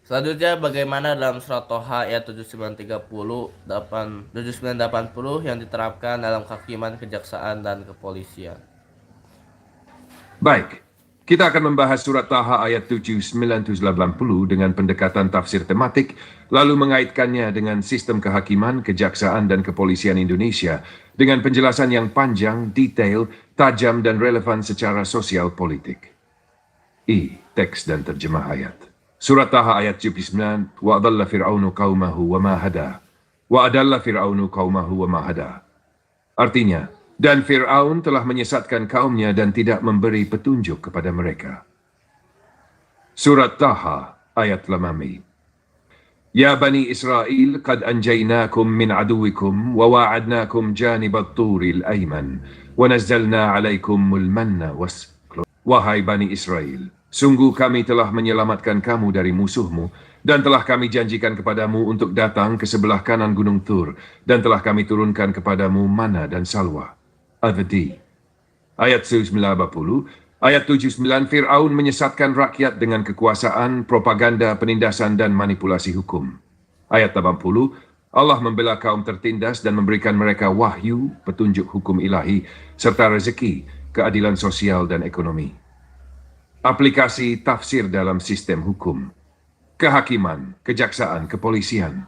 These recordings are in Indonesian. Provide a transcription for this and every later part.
Selanjutnya bagaimana dalam surat Toha ayat 7980 yang diterapkan dalam kehakiman, kejaksaan, dan kepolisian. Baik, kita akan membahas surat Taha ayat 7980 dengan pendekatan tafsir tematik, lalu mengaitkannya dengan sistem kehakiman, kejaksaan, dan kepolisian Indonesia dengan penjelasan yang panjang, detail, tajam, dan relevan secara sosial politik. Teks dan terjemah ayat. Surat Taha ayat 79, wa adalla fir'aunu qaumahu wa ma hada. Wa adalla fir'aunu qaumahu wa ma hada. Artinya, dan Fir'aun telah menyesatkan kaumnya dan tidak memberi petunjuk kepada mereka. Surat Taha ayat Lamami. Ya Bani Israel, qad anjaynakum min aduwikum wa wa'adnakum janibat turil ayman wa nazzalna alaikumul manna wassalwa. Wahai Bani Israel, sungguh kami telah menyelamatkan kamu dari musuhmu, dan telah kami janjikan kepadamu untuk datang ke sebelah kanan Gunung Tur, dan telah kami turunkan kepadamu mana dan salwa. Al-Fadi. Ayat 79, ayat 79, Fir'aun menyesatkan rakyat dengan kekuasaan, propaganda, penindasan, dan manipulasi hukum. Ayat 80, Allah membela kaum tertindas dan memberikan mereka wahyu, petunjuk hukum ilahi, serta rezeki, keadilan sosial, dan ekonomi. Aplikasi tafsir dalam sistem hukum. Kehakiman, kejaksaan, kepolisian.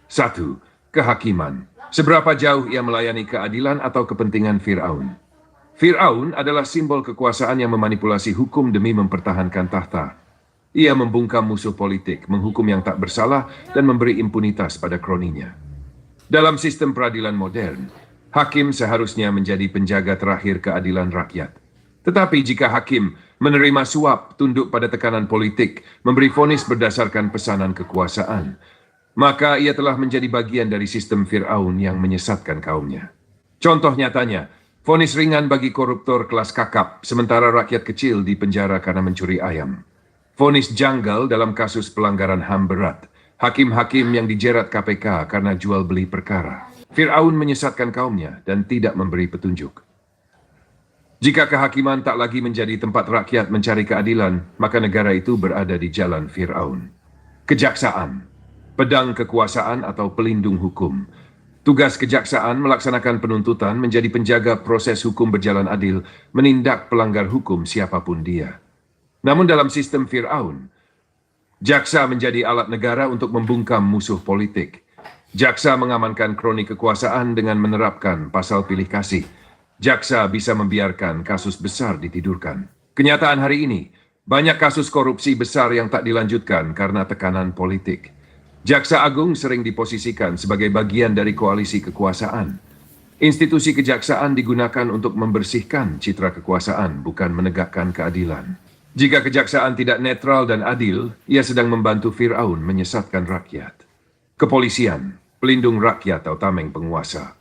1. Kehakiman. Seberapa jauh ia melayani keadilan atau kepentingan Fir'aun? Fir'aun adalah simbol kekuasaan yang memanipulasi hukum demi mempertahankan tahta. Ia membungkam musuh politik, menghukum yang tak bersalah, dan memberi impunitas pada kroninya. Dalam sistem peradilan modern, hakim seharusnya menjadi penjaga terakhir keadilan rakyat. Tetapi jika hakim menerima suap, tunduk pada tekanan politik, memberi vonis berdasarkan pesanan kekuasaan, maka ia telah menjadi bagian dari sistem Fir'aun yang menyesatkan kaumnya. Contoh nyatanya, vonis ringan bagi koruptor kelas kakap, sementara rakyat kecil dipenjara karena mencuri ayam. Vonis janggal dalam kasus pelanggaran HAM berat, hakim-hakim yang dijerat KPK karena jual beli perkara. Fir'aun menyesatkan kaumnya dan tidak memberi petunjuk. Jika kehakiman tak lagi menjadi tempat rakyat mencari keadilan, maka negara itu berada di jalan Fir'aun. Kejaksaan, pedang kekuasaan atau pelindung hukum. Tugas kejaksaan melaksanakan penuntutan, menjadi penjaga proses hukum berjalan adil, menindak pelanggar hukum siapapun dia. Namun dalam sistem Fir'aun, jaksa menjadi alat negara untuk membungkam musuh politik. Jaksa mengamankan kroni kekuasaan dengan menerapkan pasal pilih kasih. Jaksa bisa membiarkan kasus besar ditidurkan. Kenyataan hari ini, banyak kasus korupsi besar yang tak dilanjutkan karena tekanan politik. Jaksa Agung sering diposisikan sebagai bagian dari koalisi kekuasaan. Institusi kejaksaan digunakan untuk membersihkan citra kekuasaan, bukan menegakkan keadilan. Jika kejaksaan tidak netral dan adil, ia sedang membantu Fir'aun menyesatkan rakyat. Kepolisian, pelindung rakyat atau tameng penguasa.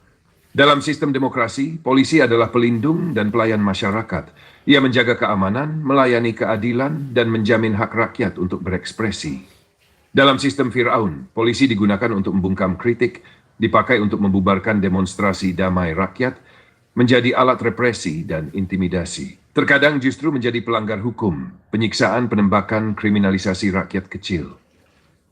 Dalam sistem demokrasi, polisi adalah pelindung dan pelayan masyarakat. Ia menjaga keamanan, melayani keadilan, dan menjamin hak rakyat untuk berekspresi. Dalam sistem Fir'aun, polisi digunakan untuk membungkam kritik, dipakai untuk membubarkan demonstrasi damai rakyat, menjadi alat represi dan intimidasi. Terkadang justru menjadi pelanggar hukum, penyiksaan, penembakan, kriminalisasi rakyat kecil.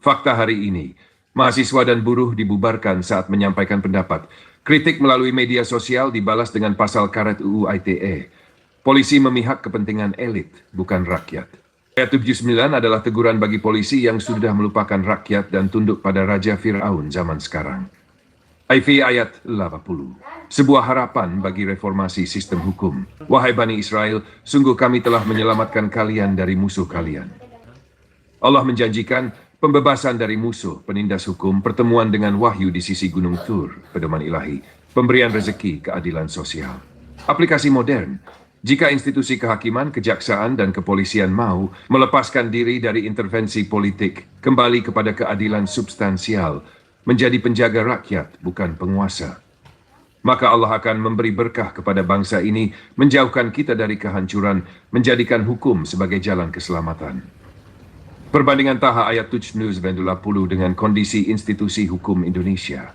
Fakta hari ini, mahasiswa dan buruh dibubarkan saat menyampaikan pendapat. Kritik melalui media sosial dibalas dengan pasal karet UU ITE. Polisi memihak kepentingan elit, bukan rakyat. Ayat 79 adalah teguran bagi polisi yang sudah melupakan rakyat dan tunduk pada Raja Fir'aun zaman sekarang. IV ayat 80. Sebuah harapan bagi reformasi sistem hukum. Wahai Bani Israel, sungguh kami telah menyelamatkan kalian dari musuh kalian. Allah menjanjikan pembebasan dari musuh, penindas hukum, pertemuan dengan wahyu di sisi Gunung Tur, pedoman ilahi, pemberian rezeki, keadilan sosial. Aplikasi modern, jika institusi kehakiman, kejaksaan, dan kepolisian mau melepaskan diri dari intervensi politik, kembali kepada keadilan substansial, menjadi penjaga rakyat, bukan penguasa, maka Allah akan memberi berkah kepada bangsa ini, menjauhkan kita dari kehancuran, menjadikan hukum sebagai jalan keselamatan. Perbandingan Taha ayat 79 dengan kondisi institusi hukum Indonesia.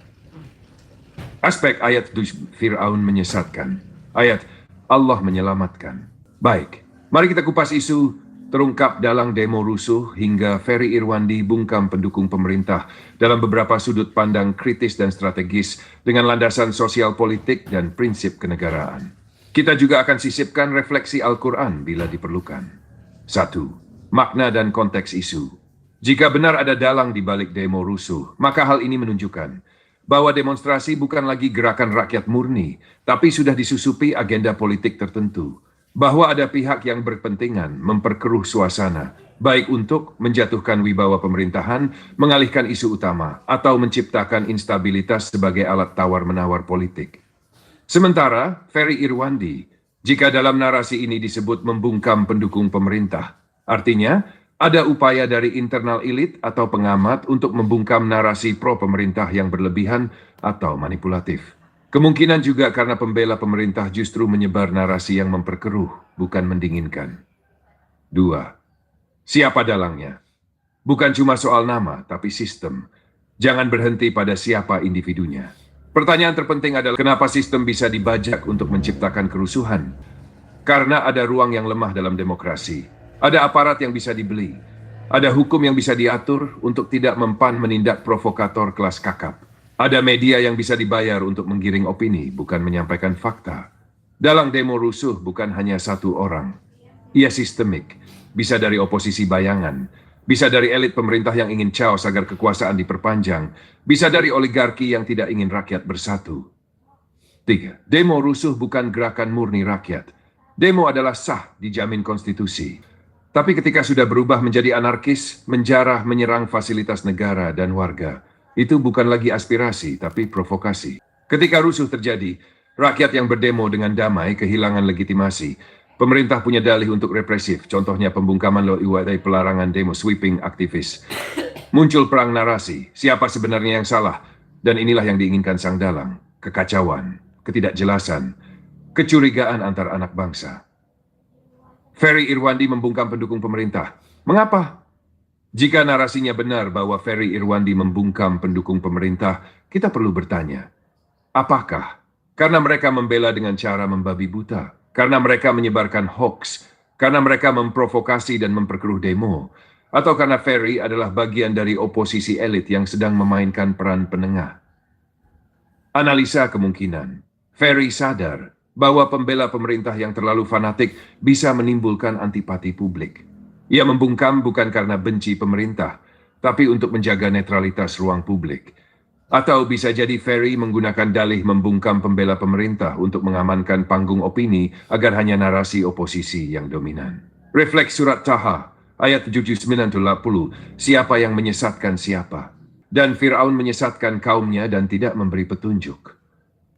Aspek ayat Fir'aun menyesatkan. Ayat Allah menyelamatkan. Baik, mari kita kupas isu terungkap dalam demo rusuh hingga Ferry Irwandi bungkam pendukung pemerintah dalam beberapa sudut pandang kritis dan strategis dengan landasan sosial politik dan prinsip kenegaraan. Kita juga akan sisipkan refleksi Al-Quran bila diperlukan. 1. Makna dan konteks isu. Jika benar ada dalang di balik demo rusuh, maka hal ini menunjukkan bahwa demonstrasi bukan lagi gerakan rakyat murni, tapi sudah disusupi agenda politik tertentu. Bahwa ada pihak yang berkepentingan memperkeruh suasana, baik untuk menjatuhkan wibawa pemerintahan, mengalihkan isu utama, atau menciptakan instabilitas sebagai alat tawar-menawar politik. Sementara, Ferry Irwandi, jika dalam narasi ini disebut membungkam pendukung pemerintah, artinya ada upaya dari internal elit atau pengamat untuk membungkam narasi pro-pemerintah yang berlebihan atau manipulatif. Kemungkinan juga karena pembela pemerintah justru menyebar narasi yang memperkeruh, bukan mendinginkan. 2. Siapa dalangnya? Bukan cuma soal nama, tapi sistem. Jangan berhenti pada siapa individunya. Pertanyaan terpenting adalah kenapa sistem bisa dibajak untuk menciptakan kerusuhan? Karena ada ruang yang lemah dalam demokrasi. Ada aparat yang bisa dibeli. Ada hukum yang bisa diatur untuk tidak mempan menindak provokator kelas kakap. Ada media yang bisa dibayar untuk menggiring opini, bukan menyampaikan fakta. Dalang demo rusuh bukan hanya satu orang. Ia sistemik. Bisa dari oposisi bayangan. Bisa dari elit pemerintah yang ingin chaos agar kekuasaan diperpanjang. Bisa dari oligarki yang tidak ingin rakyat bersatu. 3. Demo rusuh bukan gerakan murni rakyat. Demo adalah sah, dijamin konstitusi. Tapi ketika sudah berubah menjadi anarkis, menjarah, menyerang fasilitas negara dan warga, itu bukan lagi aspirasi, tapi provokasi. Ketika rusuh terjadi, rakyat yang berdemo dengan damai kehilangan legitimasi. Pemerintah punya dalih untuk represif, contohnya pembungkaman lewat pelarangan demo sweeping aktivis. Muncul perang narasi, siapa sebenarnya yang salah, dan inilah yang diinginkan sang dalang. Kekacauan, ketidakjelasan, kecurigaan antar anak bangsa. Ferry Irwandi membungkam pendukung pemerintah. Mengapa? Jika narasinya benar bahwa Ferry Irwandi membungkam pendukung pemerintah, kita perlu bertanya, apakah karena mereka membela dengan cara membabi buta, karena mereka menyebarkan hoax, karena mereka memprovokasi dan memperkeruh demo, atau karena Ferry adalah bagian dari oposisi elit yang sedang memainkan peran penengah? Analisa kemungkinan. Ferry sadar bahwa pembela pemerintah yang terlalu fanatik bisa menimbulkan antipati publik. Ia membungkam bukan karena benci pemerintah, tapi untuk menjaga netralitas ruang publik. Atau bisa jadi Ferry menggunakan dalih membungkam pembela pemerintah untuk mengamankan panggung opini agar hanya narasi oposisi yang dominan. Refleks surat Taha, ayat 79-80, siapa yang menyesatkan siapa? Dan Fir'aun menyesatkan kaumnya dan tidak memberi petunjuk.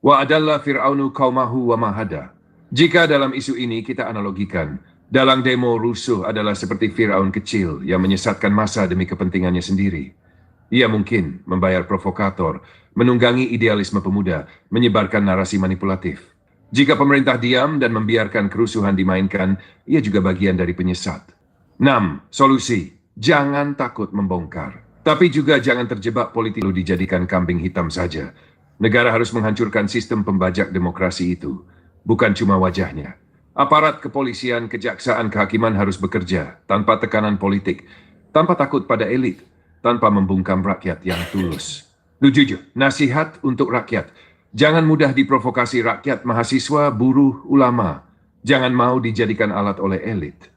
Wa adalla Fir'aunu qaumahu wa mahada. Jika dalam isu ini kita analogikan, dalang demo rusuh adalah seperti Fir'aun kecil yang menyesatkan massa demi kepentingannya sendiri. Ia mungkin membayar provokator, menunggangi idealisme pemuda, menyebarkan narasi manipulatif. Jika pemerintah diam dan membiarkan kerusuhan dimainkan, ia juga bagian dari penyesat. 6. Solusi. Jangan takut membongkar. Tapi juga jangan terjebak politik lalu dijadikan kambing hitam saja. Negara harus menghancurkan sistem pembajak demokrasi itu, bukan cuma wajahnya. Aparat kepolisian, kejaksaan, kehakiman harus bekerja tanpa tekanan politik, tanpa takut pada elit, tanpa membungkam rakyat yang tulus. 7. Nasihat untuk rakyat. Jangan mudah diprovokasi rakyat, mahasiswa, buruh, ulama. Jangan mau dijadikan alat oleh elit.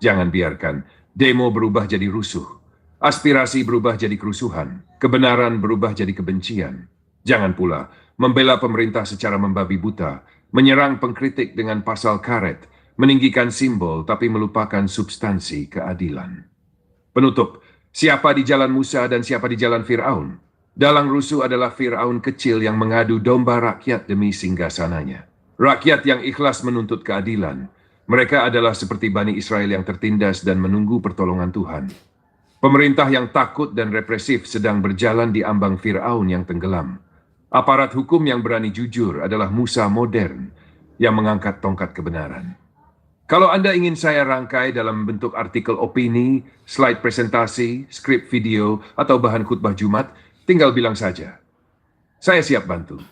Jangan biarkan demo berubah jadi rusuh, aspirasi berubah jadi kerusuhan, kebenaran berubah jadi kebencian. Jangan pula membela pemerintah secara membabi buta, menyerang pengkritik dengan pasal karet, meninggikan simbol tapi melupakan substansi keadilan. Penutup, siapa di jalan Musa dan siapa di jalan Fir'aun? Dalang rusuh adalah Fir'aun kecil yang mengadu domba rakyat demi singgasananya. Rakyat yang ikhlas menuntut keadilan. Mereka adalah seperti Bani Israel yang tertindas dan menunggu pertolongan Tuhan. Pemerintah yang takut dan represif sedang berjalan di ambang Fir'aun yang tenggelam. Aparat hukum yang berani jujur adalah Musa modern yang mengangkat tongkat kebenaran. Kalau Anda ingin saya rangkai dalam bentuk artikel opini, slide presentasi, skrip video, atau bahan khutbah Jumat, tinggal bilang saja. Saya siap bantu.